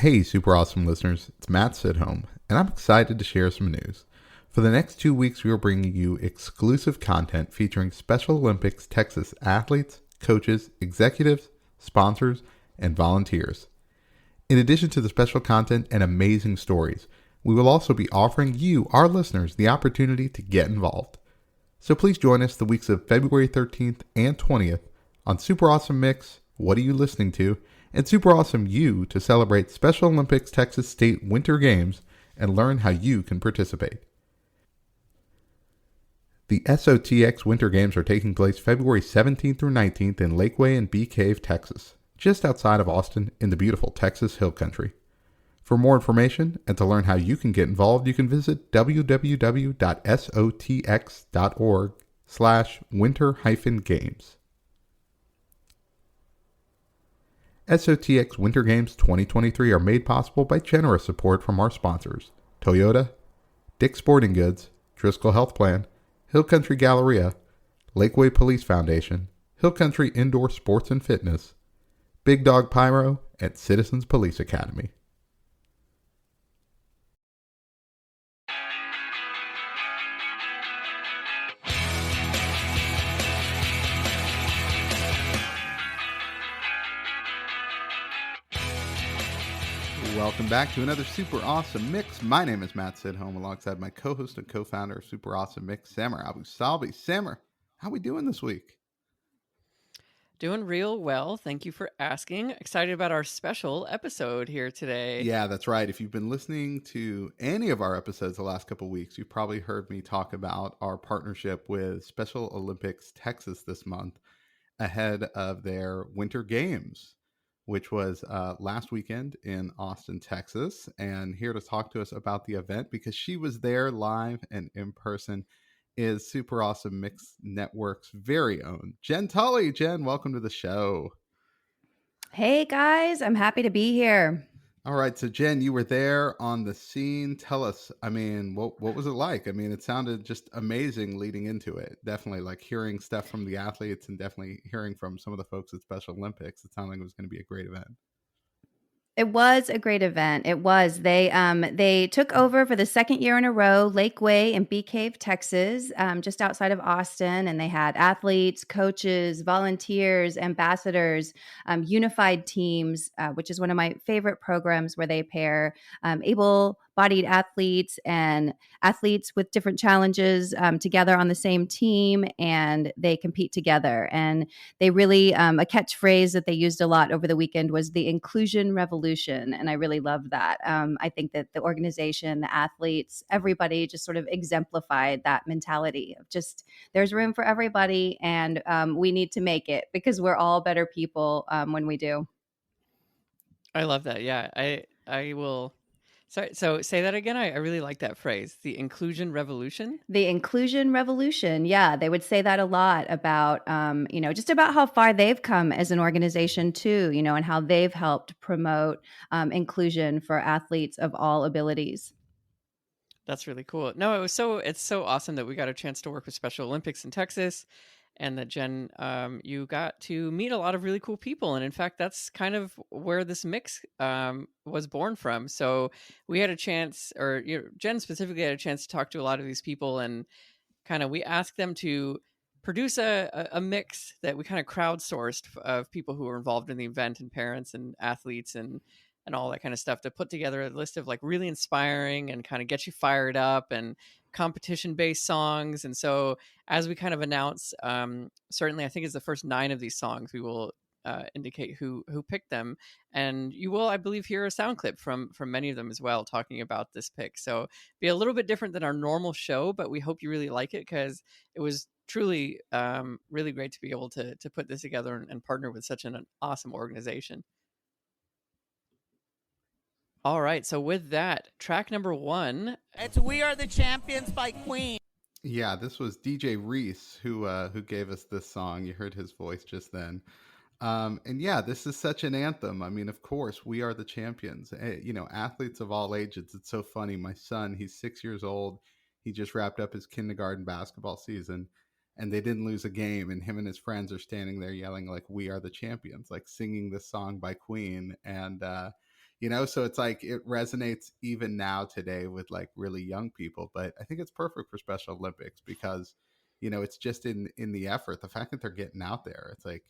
Hey, super awesome listeners. It's Matt Sidholm, and I'm excited to share some news. For the next 2 weeks, we are bringing you exclusive content featuring Special Olympics Texas athletes, coaches, executives, sponsors, and volunteers. In addition to the special content and amazing stories, we will also be offering you, our listeners, the opportunity to get involved. So please join us the weeks of February 13th and 20th on Super Awesome Mix, What Are You Listening To? And Super Awesome U to celebrate Special Olympics Texas State Winter Games and learn how you can participate. The SOTX Winter Games are taking place February 17th through 19th in Lakeway and Bee Cave, Texas, just outside of Austin in the beautiful Texas Hill Country. For more information and to learn how you can get involved, you can visit www.sotx.org/winter-games. SOTX Winter Games 2023 are made possible by generous support from our sponsors, Toyota, Dick's Sporting Goods, Driscoll Health Plan, Hill Country Galleria, Lakeway Police Foundation, Hill Country Indoor Sports and Fitness, Big Dog Pyro, and Citizens Police Academy. Welcome back to another Super Awesome Mix. My name is Matt Sidholm, alongside my co-host and co-founder of Super Awesome Mix, Samer Abu Salbi. Samer, how we doing this week? Doing real well. Thank you for asking. Excited about our special episode here today. Yeah, that's right. If you've been listening to any of our episodes the last couple of weeks, you've probably heard me talk about our partnership with Special Olympics Texas this month ahead of their Winter Games, which was last weekend in Austin, Texas. And here to talk to us about the event, because she was there live and in person, is Super Awesome Mix Network's very own Jenn Tully. Jenn, welcome to the show. Hey guys, I'm happy to be here. All right, so Jenn, you were there on the scene. Tell us, what was it like? It sounded just amazing leading into it. Definitely, like hearing stuff from the athletes and definitely hearing from some of the folks at Special Olympics. It sounded like it was going to be a great event. It was a great event. It was. They took over for the second year in a row, Lakeway in Bee Cave, Texas, just outside of Austin, and they had athletes, coaches, volunteers, ambassadors, unified teams, which is one of my favorite programs where they pair able-bodied athletes and athletes with different challenges together on the same team, and they compete together. And they really a catchphrase that they used a lot over the weekend was the inclusion revolution, and I really love that. I think that the organization, the athletes, everybody just sort of exemplified that mentality of just there's room for everybody, and we need to make it because we're all better people when we do. I love that. Yeah, I will. Sorry, so say that again. I really like that phrase, the inclusion revolution. The inclusion revolution. Yeah, they would say that a lot about, just about how far they've come as an organization too, and how they've helped promote inclusion for athletes of all abilities. That's really cool. No, it's so awesome that we got a chance to work with Special Olympics in Texas, and that Jenn, you got to meet a lot of really cool people. And in fact, that's kind of where this mix was born from. So we had a chance, or Jenn specifically had a chance to talk to a lot of these people, and kind of we asked them to produce a mix that we kind of crowdsourced of people who were involved in the event, and parents and athletes and all that kind of stuff, to put together a list of like really inspiring and kind of get you fired up and competition based songs. And so as we kind of announce, certainly I think it's the first 9 of these songs, we will indicate who picked them, and you will, I believe, hear a sound clip from many of them as well, talking about this pick. So be a little bit different than our normal show, but we hope you really like it, because it was truly really great to be able to put this together and partner with such an awesome organization. All right, so with that, track number 1. It's We Are the Champions by Queen. Yeah, this was DJ Reese who gave us this song. You heard his voice just then. And yeah, this is such an anthem. Of course, we are the champions. Athletes of all ages. It's so funny. My son, he's 6 years old. He just wrapped up his kindergarten basketball season, and they didn't lose a game. And him and his friends are standing there yelling like, "We are the champions!" Like singing this song by Queen. And So it's like it resonates even now today with like really young people. But I think it's perfect for Special Olympics because, it's just in the effort, the fact that they're getting out there. It's like,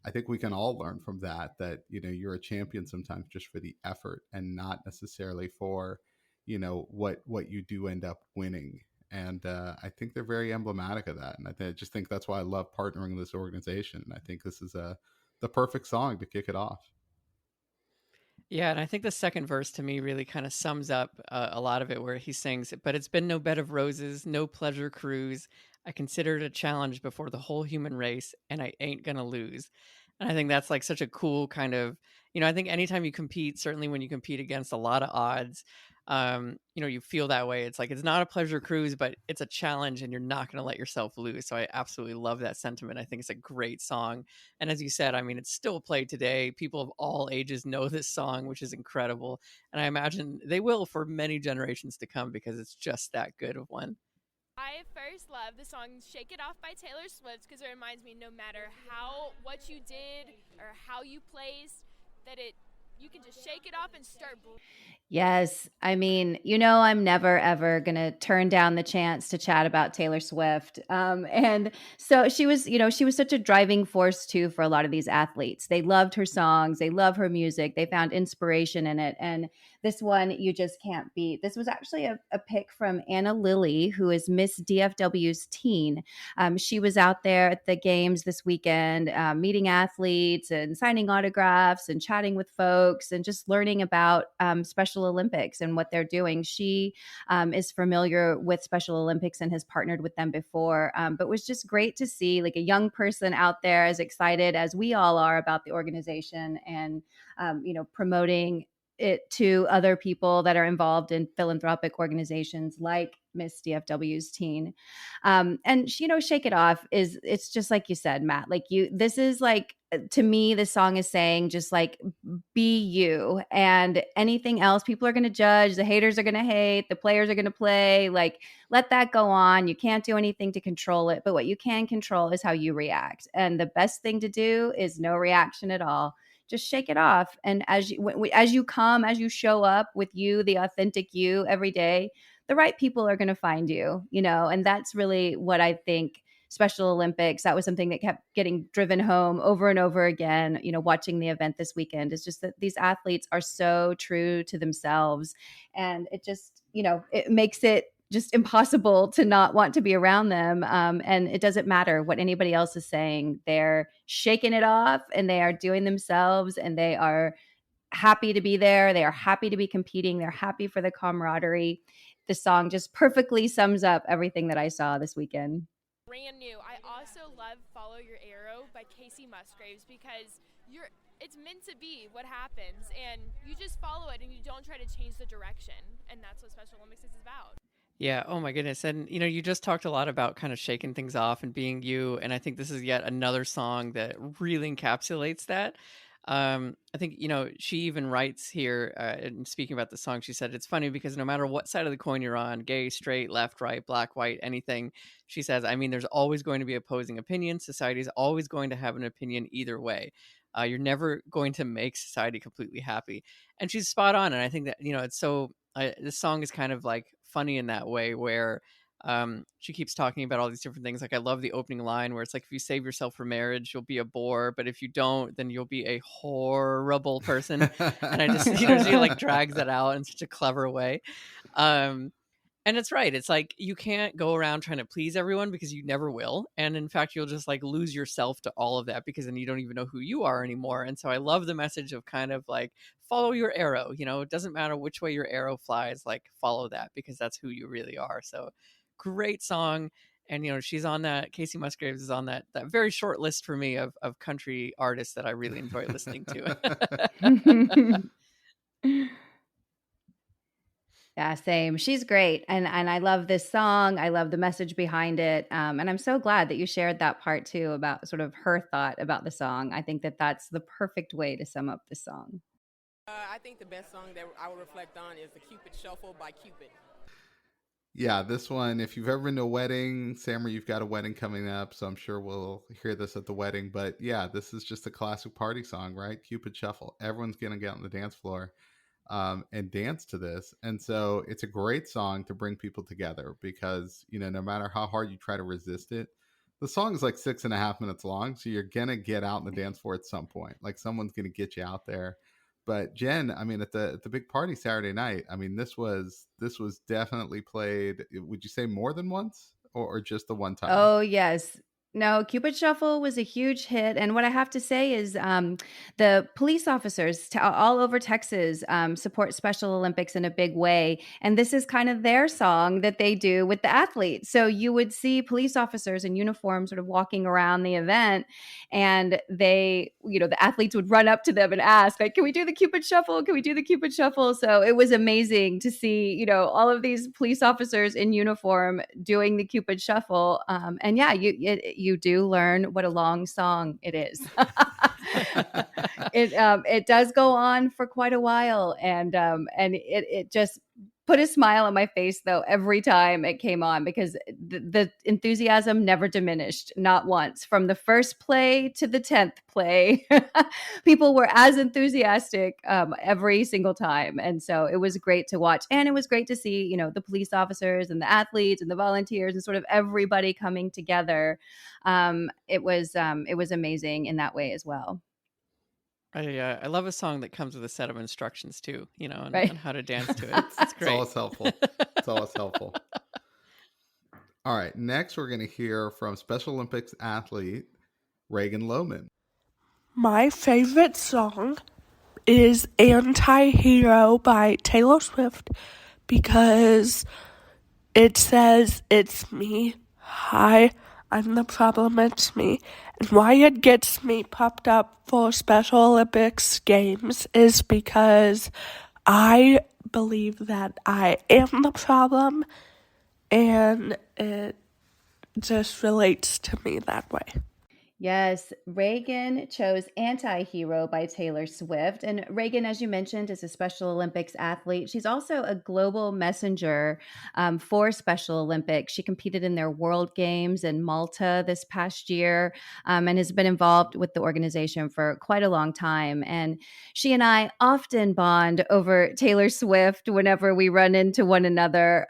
I think we can all learn from that, you're a champion sometimes just for the effort and not necessarily for, what you do end up winning. And I think they're very emblematic of that. And I just think that's why I love partnering with this organization. And I think this is the perfect song to kick it off. Yeah, and I think the second verse to me really kind of sums up a lot of it, where he sings, "But it's been no bed of roses, no pleasure cruise. I consider it a challenge before the whole human race, and I ain't gonna lose." And I think that's like such a cool kind of, I think anytime you compete, certainly when you compete against a lot of odds, you feel that way. It's like it's not a pleasure cruise, but it's a challenge, and you're not gonna let yourself lose. So I absolutely love that sentiment. I think it's a great song. And as you said, I mean, it's still played today. People of all ages know this song, which is incredible. And I imagine they will for many generations to come because it's just that good of one. I first love the song Shake It Off by Taylor Swift because it reminds me no matter what you did or how you placed, that you can just shake it off and start. Yes. I mean, I'm never, ever going to turn down the chance to chat about Taylor Swift. And so she was such a driving force too for a lot of these athletes. They loved her songs. They love her music. They found inspiration in it. And this one you just can't beat. This was actually a pick from Anna Lilly, who is Miss DFW's teen. She was out there at the games this weekend, meeting athletes and signing autographs and chatting with folks and just learning about Special Olympics and what they're doing. She is familiar with Special Olympics and has partnered with them before, but was just great to see like a young person out there as excited as we all are about the organization and, promoting it to other people that are involved in philanthropic organizations like Miss DFW's teen. And Shake It Off it's just like you said, Matt, this is like, to me, the song is saying just like, be you, and anything else people are going to judge, the haters are going to hate, the players are going to play, like, let that go on. You can't do anything to control it, but what you can control is how you react. And the best thing to do is no reaction at all. Just shake it off. And as you show up with you, the authentic you every day, the right people are going to find you, and that's really what I think Special Olympics, that was something that kept getting driven home over and over again, watching the event this weekend, is just that these athletes are so true to themselves. And it just, it makes it just impossible to not want to be around them. And it doesn't matter what anybody else is saying. They're shaking it off and they are doing themselves and they are happy to be there. They are happy to be competing. They're happy for the camaraderie. The song just perfectly sums up everything that I saw this weekend. Brand new. I also love Follow Your Arrow by Casey Musgraves because it's meant to be what happens and you just follow it and you don't try to change the direction. And that's what Special Olympics is about. Yeah. Oh my goodness. And, you just talked a lot about kind of shaking things off and being you. And I think this is yet another song that really encapsulates that. I think, she even writes here, and speaking about the song, she said, it's funny because no matter what side of the coin you're on, gay, straight, left, right, black, white, anything, she says, I mean, there's always going to be opposing opinions. Society is always going to have an opinion either way. You're never going to make society completely happy. And she's spot on. And I think that, it's so, this song is kind of like funny in that way where she keeps talking about all these different things. Like I love the opening line where it's like, if you save yourself for marriage, you'll be a bore, but if you don't, then you'll be a horrible person. And I just, she like drags that out in such a clever way. And it's right. It's like you can't go around trying to please everyone because you never will. And in fact, you'll just like lose yourself to all of that because then you don't even know who you are anymore. And so I love the message of kind of like follow your arrow. It doesn't matter which way your arrow flies, like follow that because that's who you really are. So great song. And, she's on that. Casey Musgraves is on that very short list for me of country artists that I really enjoy listening to. Yeah, same. She's great. And I love this song. I love the message behind it. And I'm so glad that you shared that part too about sort of her thought about the song. I think that that's the perfect way to sum up the song. I think the best song that I would reflect on is the Cupid Shuffle by Cupid. Yeah, this one, if you've ever been to a wedding, Sammer, you've got a wedding coming up, so I'm sure we'll hear this at the wedding. But yeah, this is just a classic party song, right? Cupid Shuffle. Everyone's going to get on the dance floor. and dance to this. And so it's a great song to bring people together because, no matter how hard you try to resist it, the song is like 6.5 minutes long. So you're going to get out in the dance floor at some point. Like someone's going to get you out there. But Jen, I mean, at the big party Saturday night, I mean, this was definitely played. Would you say more than once or just the one time? Oh, yes. No, Cupid Shuffle was a huge hit. And what I have to say is the police officers all over Texas support Special Olympics in a big way. And this is kind of their song that they do with the athletes. So you would see police officers in uniform sort of walking around the event. And they, the athletes would run up to them and ask, like, can we do the Cupid Shuffle? Can we do the Cupid Shuffle? So it was amazing to see, all of these police officers in uniform doing the Cupid Shuffle. And yeah, you do learn what a long song it is. It does go on for quite a while, and it just put a smile on my face though every time it came on, because the enthusiasm never diminished, not once. From the first play to the 10th play, people were as enthusiastic every single time. And so it was great to watch, and it was great to see the police officers and the athletes and the volunteers and sort of everybody coming together. It was amazing in that way as well. I love a song that comes with a set of instructions too, and Right. on how to dance to it. It's great. It's always helpful. All right. Next, we're going to hear from Special Olympics athlete Reagan Lohman. My favorite song is Anti-Hero by Taylor Swift because it says, it's me. Hi, I'm the problem, it's me. And why it gets me popped up for Special Olympics games is because I believe that I am the problem, and it just relates to me that way. Yes, Reagan chose Anti-Hero by Taylor Swift. And Reagan, as you mentioned, is a Special Olympics athlete. She's also a global messenger for Special Olympics. She competed in their World Games in Malta this past year and has been involved with the organization for quite a long time. And she and I often bond over Taylor Swift whenever we run into one another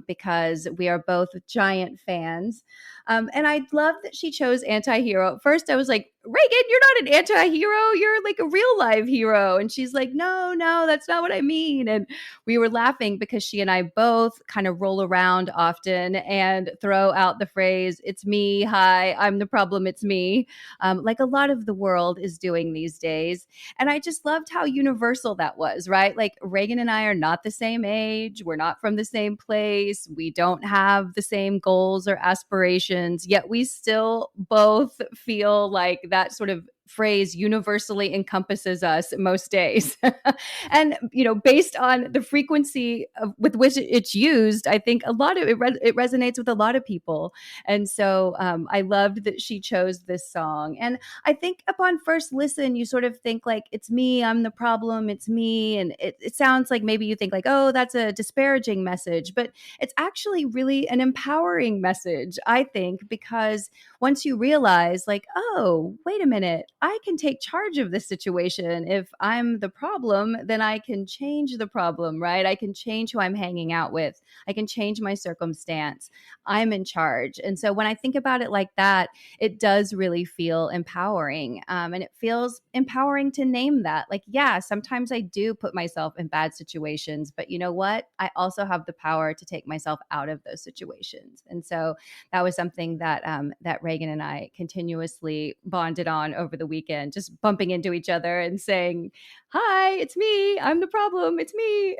because we are both giant fans. And I love that she chose Anti-Hero. At first, I was like, Reagan, you're not an anti-hero. You're like a real live hero. And she's like, no, that's not what I mean. And we were laughing because she and I both kind of roll around often and throw out the phrase, it's me. Hi, I'm the problem. It's me. Like a lot of the world is doing these days. And I just loved how universal that was, right? Like Reagan and I are not the same age. We're not from the same place. We don't have the same goals or aspirations, yet we still both feel like that sort of phrase universally encompasses us most days. And, based on the frequency with which it's used, I think a lot of it resonates with a lot of people. And so I loved that she chose this song. And I think upon first listen, you sort of think like, it's me, I'm the problem, it's me. And it sounds like maybe you think like, oh, that's a disparaging message, but it's actually really an empowering message, I think, because once you realize like, oh, wait a minute, I can take charge of this situation. If I'm the problem, then I can change the problem, right? I can change who I'm hanging out with. I can change my circumstance. I'm in charge. And so when I think about it like that, it does really feel empowering. And it feels empowering to name that. Like, yeah, sometimes I do put myself in bad situations, but you know what? I also have the power to take myself out of those situations. And so that was something that that Reagan and I continuously bonded on over the weekend, just bumping into each other and saying, hi, it's me. I'm the problem. It's me.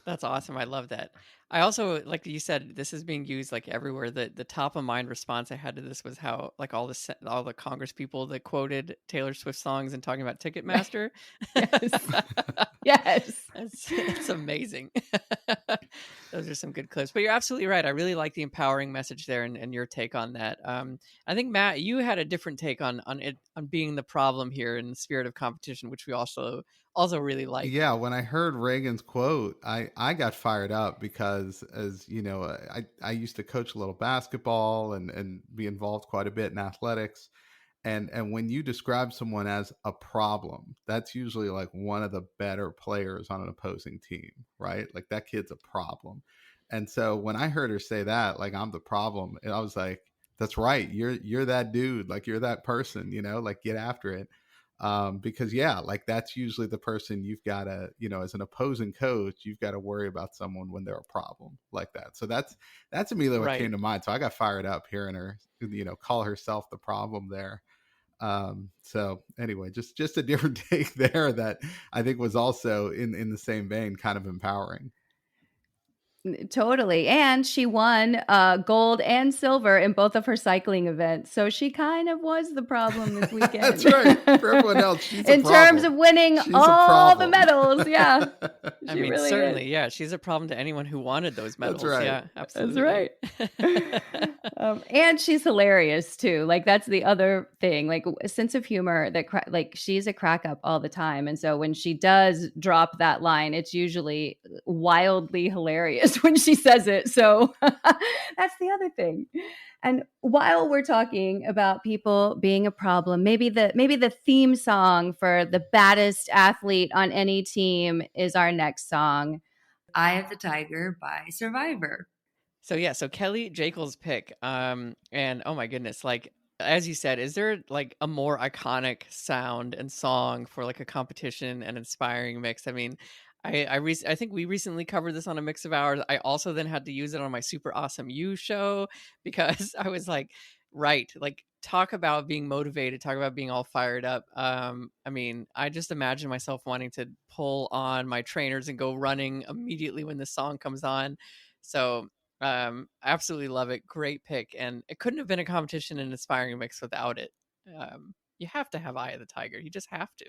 That's awesome. I love that. I also, like you said, this is being used like everywhere. The top of mind response I had to this was how like all the Congress people that quoted Taylor Swift songs and talking about Ticketmaster. Yes. It's amazing. Those are some good clips. But you're absolutely right. I really like the empowering message there and your take on that. I think Matt, you had a different take on being the problem here in the spirit of competition, which we also really like. Yeah, when I heard Reagan's quote, I got fired up because, as you know, I used to coach a little basketball and be involved quite a bit in athletics. And when you describe someone as a problem, that's usually like one of the better players on an opposing team, right? Like that kid's a problem. And so when I heard her say that, like I'm the problem, and I was like, that's right. You're that dude. Like you're that person, like get after it. Because yeah, like that's usually the person you've got to, as an opposing coach, you've got to worry about someone when they're a problem like that. So that's immediately what came Right. to mind. So I got fired up hearing her, call herself the problem there. So anyway, just a different take there that I think was also in the same vein, kind of empowering. Totally. And she won gold and silver in both of her cycling events. So she kind of was the problem this weekend. That's right. For everyone else, she's a in problem. terms of winning She's all the medals. Yeah. I mean, really certainly, is. yeah. She's a problem to anyone who wanted those medals. That's right. Yeah, absolutely. That's right. And she's hilarious too. Like that's the other thing, like a sense of humor that like she's a crack up all the time. And so when she does drop that line, it's usually wildly hilarious when she says it. So that's the other thing. And while we're talking about people being a problem, maybe the theme song for the baddest athlete on any team is our next song, Eye of the Tiger by Survivor. So Kelley Jakle's pick. And oh my goodness, like as you said, is there like a more iconic sound and song for like a competition and inspiring mix? I mean, I think we recently covered this on a mix of ours. I also then had to use it on my Super Awesome You show because I was like, right, like talk about being motivated, talk about being all fired up. I mean, I just imagine myself wanting to pull on my trainers and go running immediately when the song comes on. So absolutely love it. Great pick. And it couldn't have been a competition and inspiring mix without it. You have to have Eye of the Tiger. You just have to.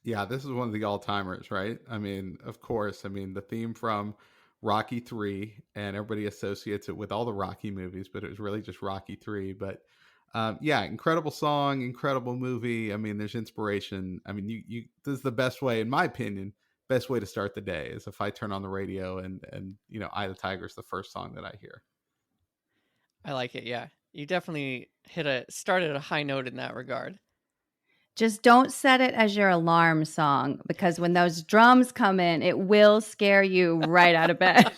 Yeah, this is one of the all-timers, right? I mean, of course. I mean, the theme from Rocky 3, and everybody associates it with all the Rocky movies, but it was really just Rocky 3. But yeah, incredible song, incredible movie. I mean, there's inspiration. I mean, this is the best way, in my opinion, best way to start the day is if I turn on the radio and Eye of the Tiger is the first song that I hear. I like it. Yeah, you definitely started a high note in that regard. Just don't set it as your alarm song because when those drums come in, it will scare you right out of bed.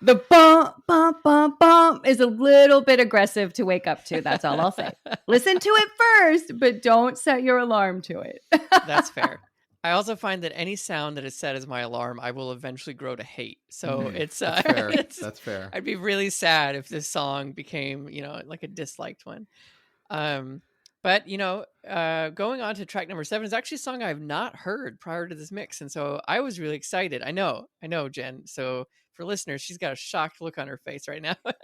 The bump, bump, bump, bump is a little bit aggressive to wake up to. That's all I'll say. Listen to it first, but don't set your alarm to it. That's fair. I also find that any sound that is set as my alarm, I will eventually grow to hate. So it's that's fair. That's fair. I'd be really sad if this song became, like a disliked one. But, going on to track number 7 is actually a song I've not heard prior to this mix. And so I was really excited. I know, Jen. So for listeners, she's got a shocked look on her face right now. And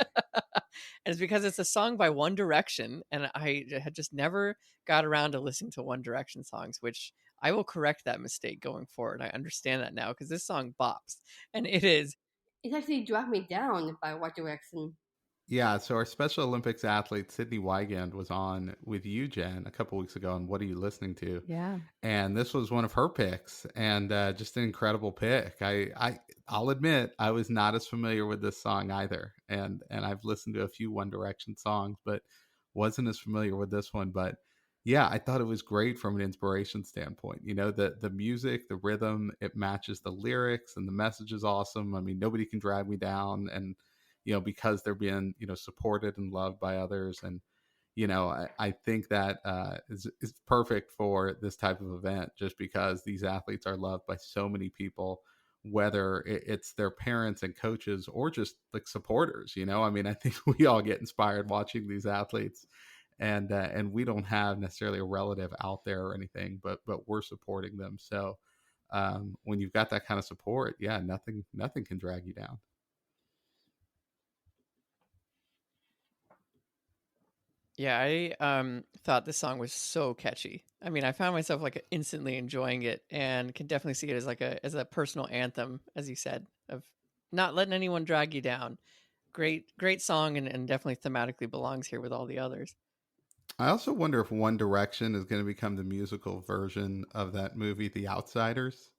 it's because it's a song by One Direction. And I had just never got around to listening to One Direction songs, which I will correct that mistake going forward. I understand that now because this song bops. And it is. It's actually Drag Me Down by One Direction. Yeah, so our Special Olympics athlete, Sydney Wygand, was on with you, Jen, a couple weeks ago on What Are You Listening To? Yeah. And this was one of her picks, and just an incredible pick. I'll admit, I was not as familiar with this song either. And I've listened to a few One Direction songs, but wasn't as familiar with this one. But yeah, I thought it was great from an inspiration standpoint. The music, the rhythm, it matches the lyrics, and the message is awesome. I mean, nobody can drag me down, and because they're being, supported and loved by others. And, I think that is perfect for this type of event just because these athletes are loved by so many people, whether it's their parents and coaches or just like supporters, I mean, I think we all get inspired watching these athletes and we don't have necessarily a relative out there or anything, but we're supporting them. So when you've got that kind of support, yeah, nothing can drag you down. Yeah, I thought this song was so catchy. I mean, I found myself like instantly enjoying it and can definitely see it as a personal anthem, as you said, of not letting anyone drag you down. Great song and definitely thematically belongs here with all the others. I also wonder if One Direction is going to become the musical version of that movie, The Outsiders,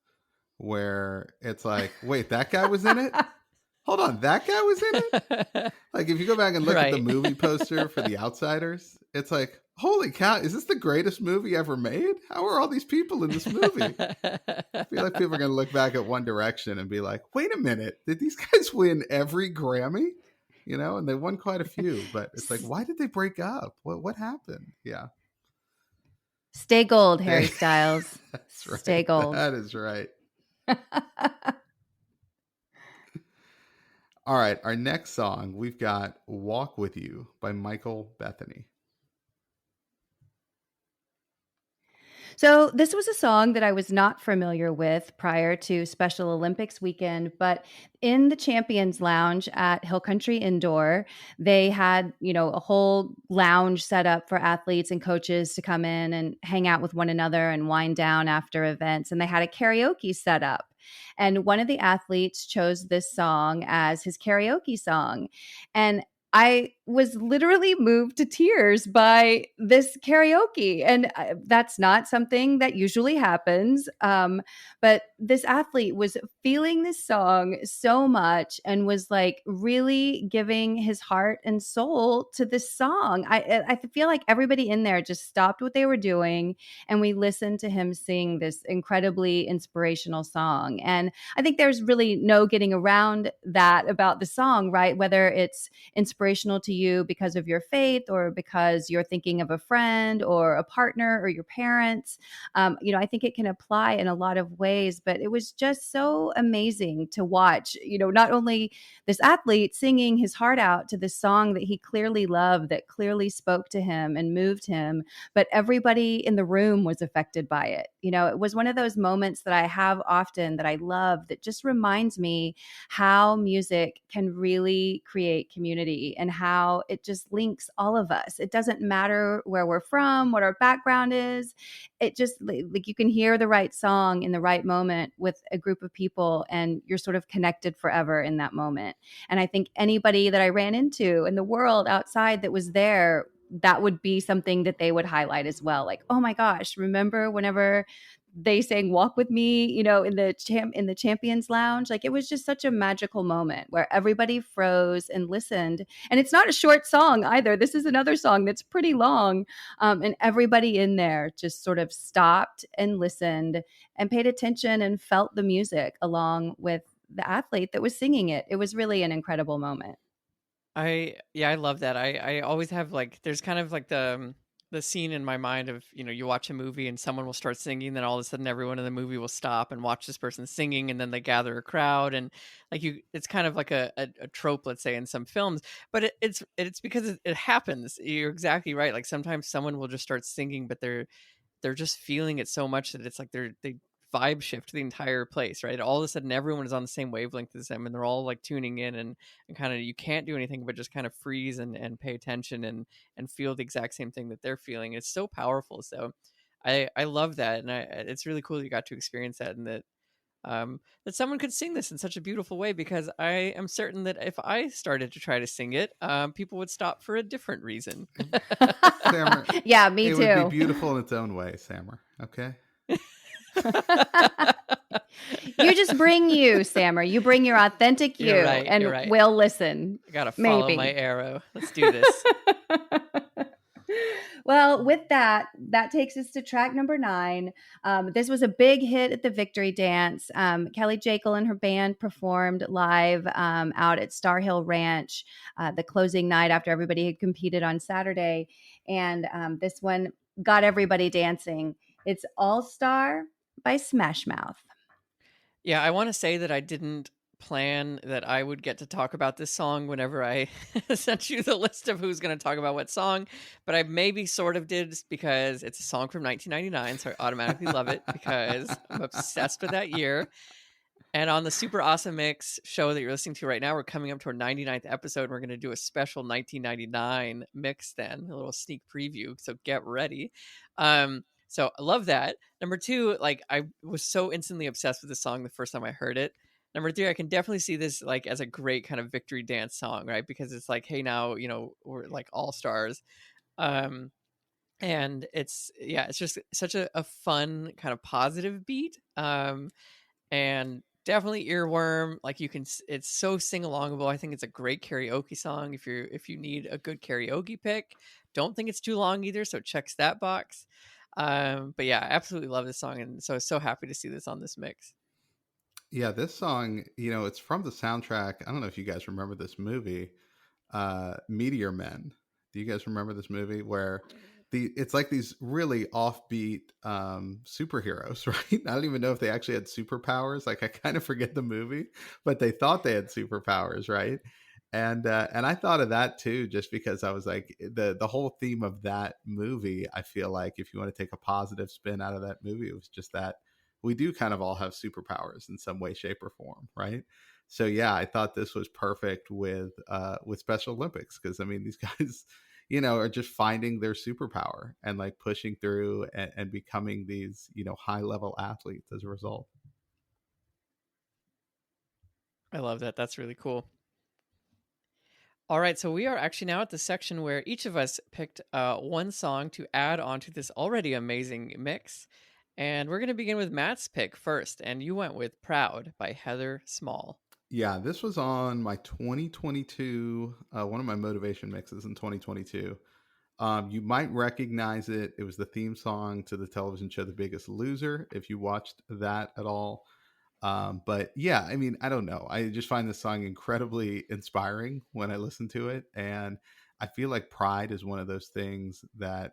where it's like, wait, that guy was in it? Hold on, that guy was in it? Like, if you go back and look at the Right. movie poster for The Outsiders, it's like, holy cow, is this the greatest movie ever made? How are all these people in this movie? I feel like people are going to look back at One Direction and be like, wait a minute, did these guys win every Grammy? You know, and they won quite a few, but it's like, why did they break up? What happened? Yeah. Stay gold, Harry Styles. That's right. Stay gold. That is right. All right, our next song, we've got Walk With You by Michael Bethany. So this was a song that I was not familiar with prior to Special Olympics weekend, but in the Champions Lounge at Hill Country Indoor, they had, a whole lounge set up for athletes and coaches to come in and hang out with one another and wind down after events. And they had a karaoke set up. And one of the athletes chose this song as his karaoke song. And I was literally moved to tears by this karaoke. And that's not something that usually happens. But this athlete was feeling this song so much and was like really giving his heart and soul to this song. I feel like everybody in there just stopped what they were doing and we listened to him sing this incredibly inspirational song. And I think there's really no getting around that about the song, right? Whether it's inspirational to you because of your faith or because you're thinking of a friend or a partner or your parents. I think it can apply in a lot of ways, but it was just so amazing to watch, not only this athlete singing his heart out to this song that he clearly loved, that clearly spoke to him and moved him, but everybody in the room was affected by it. It was one of those moments that I have often that I love that just reminds me how music can really create community and how it just links all of us. It doesn't matter where we're from, what our background is. It just like you can hear the right song in the right moment with a group of people and you're sort of connected forever in that moment. And I think anybody that I ran into in the world outside that was there, that would be something that they would highlight as well. Like, oh my gosh, remember whenever they sang Walk With Me, in the Champions Lounge? Like, it was just such a magical moment where everybody froze and listened. And it's not a short song either. This is another song that's pretty long. And everybody in there just sort of stopped and listened and paid attention and felt the music along with the athlete that was singing it. It was really an incredible moment. I love that. I always have there's kind of like the scene in my mind of, you watch a movie and someone will start singing, then all of a sudden everyone in the movie will stop and watch this person singing, and then they gather a crowd, and it's kind of like a trope, let's say, in some films, but it's because it happens. You're exactly right. Like sometimes someone will just start singing, but they're just feeling it so much that it's like they vibe shift the entire place, right? All of a sudden everyone is on the same wavelength as them and they're all like tuning in and kind of, you can't do anything but just kind of freeze and pay attention and feel the exact same thing that they're feeling. It's so powerful. So I love that. And it's really cool that you got to experience that, and that someone could sing this in such a beautiful way, because I am certain that if I started to try to sing it, people would stop for a different reason. Sammer, yeah, me too. It would be beautiful in its own way, Sammer. Okay. You just bring you, Sammer. You bring your authentic you, right, and we'll listen. I gotta follow my arrow. Let's do this. Well, with that takes us to track number 9. This was a big hit at the Victory Dance. Kelley Jakle and her band performed live out at Star Hill Ranch the closing night after everybody had competed on Saturday. And this one got everybody dancing. It's All Star by Smash Mouth. Yeah, I want to say that I didn't plan that I would get to talk about this song whenever I sent you the list of who's going to talk about what song, but I maybe sort of did, because it's a song from 1999, so I automatically love it because I'm obsessed with that year. And on the Super Awesome Mix show that you're listening to right now, we're coming up to our 99th episode, and we're going to do a special 1999 mix then, a little sneak preview, so get ready. So I love that. Number 2, I was so instantly obsessed with the song the first time I heard it. Number 3, I can definitely see this as a great kind of victory dance song, right? Because it's like, hey, now, we're like all stars. And it's just such a fun kind of positive beat. And definitely earworm. Like it's so sing alongable. I think it's a great karaoke song. If you need a good karaoke pick, don't think it's too long either. So it checks that box. But yeah, I absolutely love this song, and so happy to see this on this mix. Yeah, this song, it's from the soundtrack. I don't know if you guys remember this movie, Meteor Men. Do you guys remember this movie where it's like these really offbeat superheroes, right? I don't even know if they actually had superpowers. Like I kind of forget the movie, but they thought they had superpowers, right? And I thought of that too, just because I was like the whole theme of that movie. I feel like if you want to take a positive spin out of that movie, it was just that we do kind of all have superpowers in some way, shape, or form, right? So yeah, I thought this was perfect with Special Olympics, because I mean these guys, are just finding their superpower and like pushing through and becoming these, high level athletes as a result. I love that. That's really cool. All right, so we are actually now at the section where each of us picked one song to add onto this already amazing mix. And we're going to begin with Matt's pick first. And you went with Proud by Heather Small. Yeah, this was on my 2022, one of my motivation mixes in 2022. You might recognize it. It was the theme song to the television show The Biggest Loser, if you watched that at all. But yeah, I mean, I don't know. I just find this song incredibly inspiring when I listen to it. And I feel like pride is one of those things that,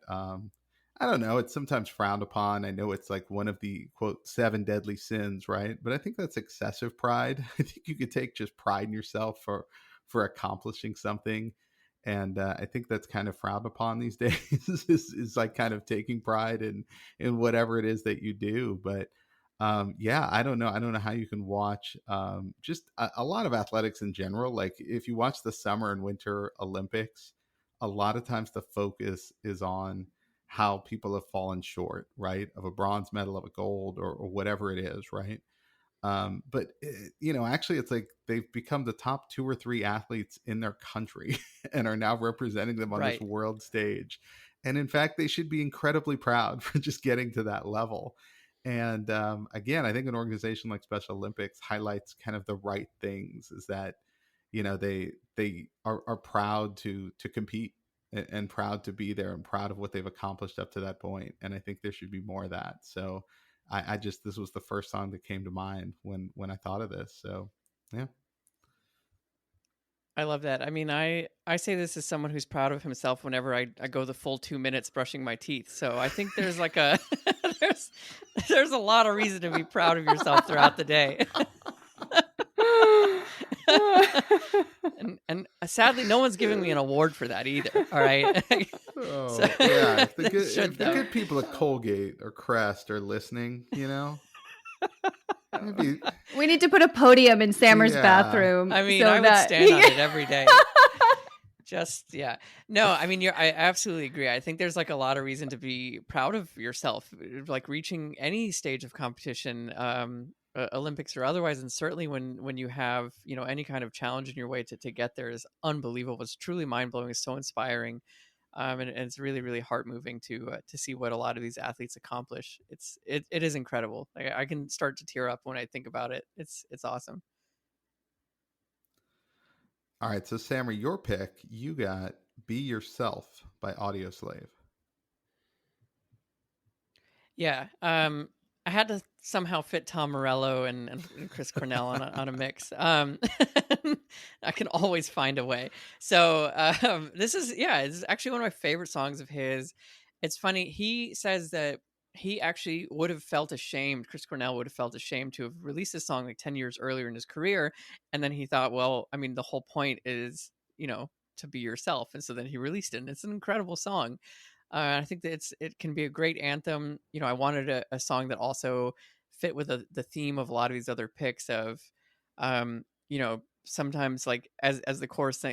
I don't know, it's sometimes frowned upon. I know it's like one of the quote 7 deadly sins, right? But I think that's excessive pride. I think you could take just pride in yourself for accomplishing something. And I think that's kind of frowned upon these days is like kind of taking pride in whatever it is that you do. But yeah, I don't know. I don't know how you can watch just a lot of athletics in general. Like if you watch the Summer and Winter Olympics, a lot of times the focus is on how people have fallen short, right? Of a bronze medal, of a gold, or whatever it is, right? But actually it's like they've become the top 2 or 3 athletes in their country and are now representing them on this Right. world stage. And in fact, they should be incredibly proud for just getting to that level. And again, I think an organization like Special Olympics highlights kind of the right things, is that, they are proud to compete and proud to be there and proud of what they've accomplished up to that point. And I think there should be more of that. So I just, this was the first song that came to mind when I thought of this. So yeah. I love that. I mean, I say this as someone who's proud of himself whenever I go the full 2 minutes brushing my teeth. So I think there's like a there's a lot of reason to be proud of yourself throughout the day. and sadly, no one's giving me an award for that either. All right. Oh yeah, if the good people at Colgate or Crest are listening, maybe. We need to put a podium in Sammer's bathroom. I mean, I would stand on it every day. Just, yeah. No, I mean, I absolutely agree. I think there's like a lot of reason to be proud of yourself, like reaching any stage of competition, Olympics or otherwise. And certainly when you have, any kind of challenge in your way to get there is unbelievable. It's truly mind blowing. It's so inspiring. And it's really, really heart moving to see what a lot of these athletes accomplish. It is incredible. Like, I can start to tear up when I think about it. It's awesome. All right, so Sammer, your pick, you got "Be Yourself" by Audioslave. Yeah, I had to somehow fit Tom Morello and Chris Cornell on a mix. I can always find a way. So this is actually one of my favorite songs of his. It's funny. He says that he actually would have felt ashamed. Chris Cornell would have felt ashamed to have released this song like 10 years earlier in his career. And then he thought, well, I mean, the whole point is, to be yourself. And so then he released it. And it's an incredible song. I think that it can be a great anthem. I wanted a song that also fit with the theme of a lot of these other picks of, sometimes like as the chorus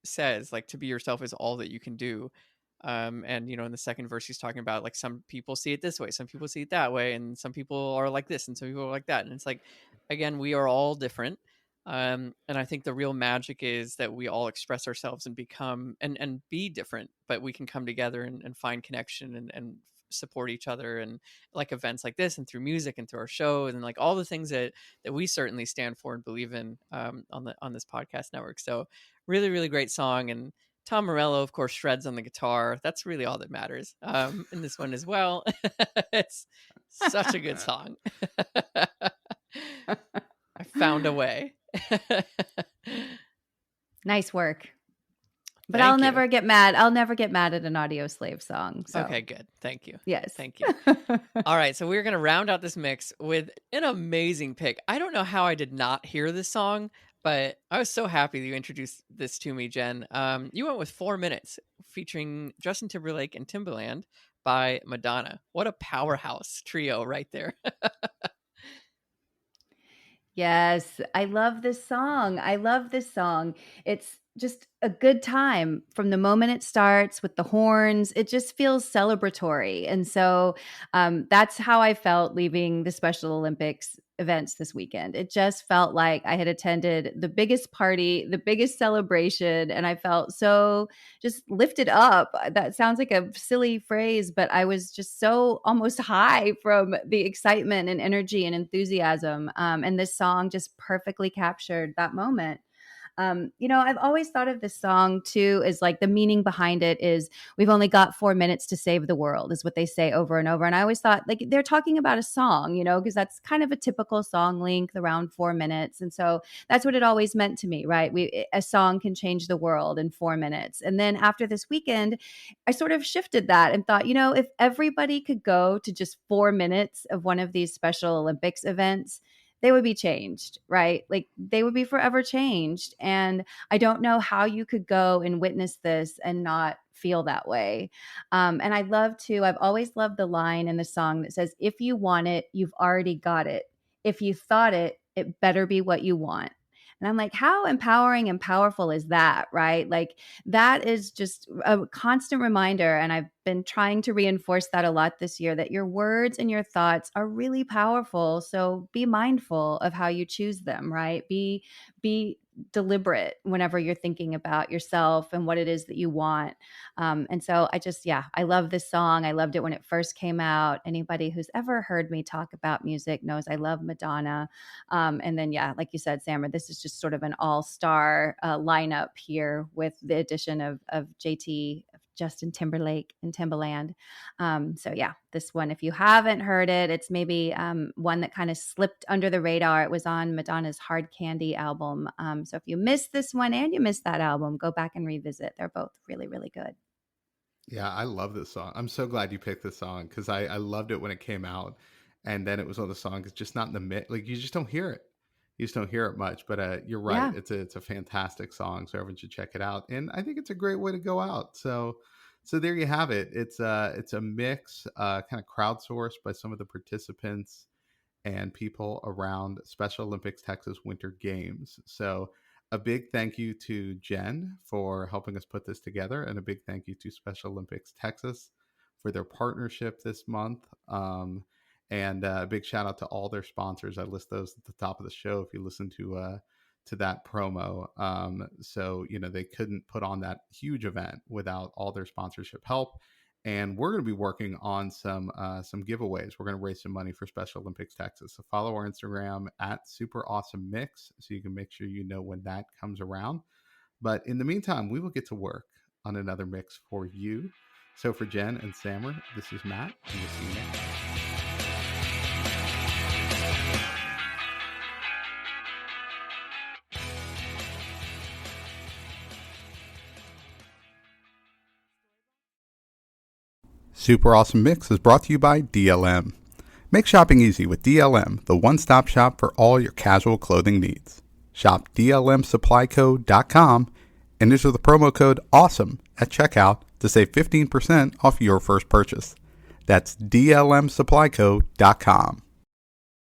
says, like, to be yourself is all that you can do. And in the second verse, he's talking about like some people see it this way, some people see it that way, and some people are like this, and some people are like that. And it's like, again, we are all different. And I think the real magic is that we all express ourselves and become and be different, but we can come together and find connection and support each other, and like events like this, and through music, and through our show, and like all the things that we certainly stand for and believe in on this podcast network. So really, really great song. And Tom Morello, of course, shreds on the guitar. That's really all that matters in this one as well. It's such a good song. I found a way. Nice work. But Thank I'll you. never get mad. I'll never get mad at an Audio Slave song. So. Okay, good. Thank you. Yes. Thank you. All right, so we're going to round out this mix with an amazing pick. I don't know how I did not hear this song, but I was so happy that you introduced this to me, Jen. You went with 4 Minutes, featuring Justin Timberlake and Timbaland by Madonna. What a powerhouse trio right there. Yes, I love this song. I love this song. It's just a good time from the moment it starts with the horns. It just feels celebratory. And so that's how I felt leaving the Special Olympics events this weekend. It just felt like I had attended the biggest party, the biggest celebration, and I felt so just lifted up. That sounds like a silly phrase, but I was just so almost high from the excitement and energy and enthusiasm. And this song just perfectly captured that moment. I've always thought of this song too as like the meaning behind it is we've only got 4 minutes to save the world is what they say over and over. And I always thought like they're talking about a song, because that's kind of a typical song length around 4 minutes. And so that's what it always meant to me, right? A song can change the world in 4 minutes. And then after this weekend, I sort of shifted that and thought, if everybody could go to just 4 minutes of one of these Special Olympics events, they would be changed, right? Like they would be forever changed. And I don't know how you could go and witness this and not feel that way. And I've always loved the line in the song that says, if you want it, you've already got it. If you thought it, it better be what you want. And I'm like, how empowering and powerful is that, right? Like that is just a constant reminder. And I've been trying to reinforce that a lot this year, that your words and your thoughts are really powerful. So be mindful of how you choose them, right? Be deliberate whenever you're thinking about yourself and what it is that you want. And so I love this song. I loved it when it first came out. Anybody who's ever heard me talk about music knows I love Madonna. And then, like you said, Sammer, this is just sort of an all-star lineup here with the addition of JT, Justin Timberlake and Timbaland. This one, if you haven't heard it, it's maybe one that kind of slipped under the radar. It was on Madonna's Hard Candy album. So if you missed this one and you missed that album, go back and revisit. They're both really, really good. Yeah, I love this song. I'm so glad you picked this song because I loved it when it came out. And then it was one of the songs, it's just not in the mix. Like you just don't hear it. You just don't hear it much. But you're right. Yeah. It's a fantastic song. So everyone should check it out. And I think it's a great way to go out. So there you have it. It's a mix, kind of crowdsourced by some of the participants and people around Special Olympics Texas Winter Games. So a big thank you to Jen for helping us put this together, and a big thank you to Special Olympics Texas for their partnership this month. And a big shout out to all their sponsors. I list those at the top of the show if you listen to that promo. So they couldn't put on that huge event without all their sponsorship help. And we're going to be working on some giveaways. We're going to raise some money for Special Olympics Texas. So follow our Instagram at Super Awesome Mix so you can make sure you know when that comes around. But in the meantime, we will get to work on another mix for you. So for Jen and Sammer, this is Matt, and we'll see you next time. Super Awesome Mix is brought to you by DLM. Make shopping easy with DLM, the one-stop shop for all your casual clothing needs. Shop DLMsupplyco.com and enter the promo code AWESOME at checkout to save 15% off your first purchase. That's DLMsupplyco.com.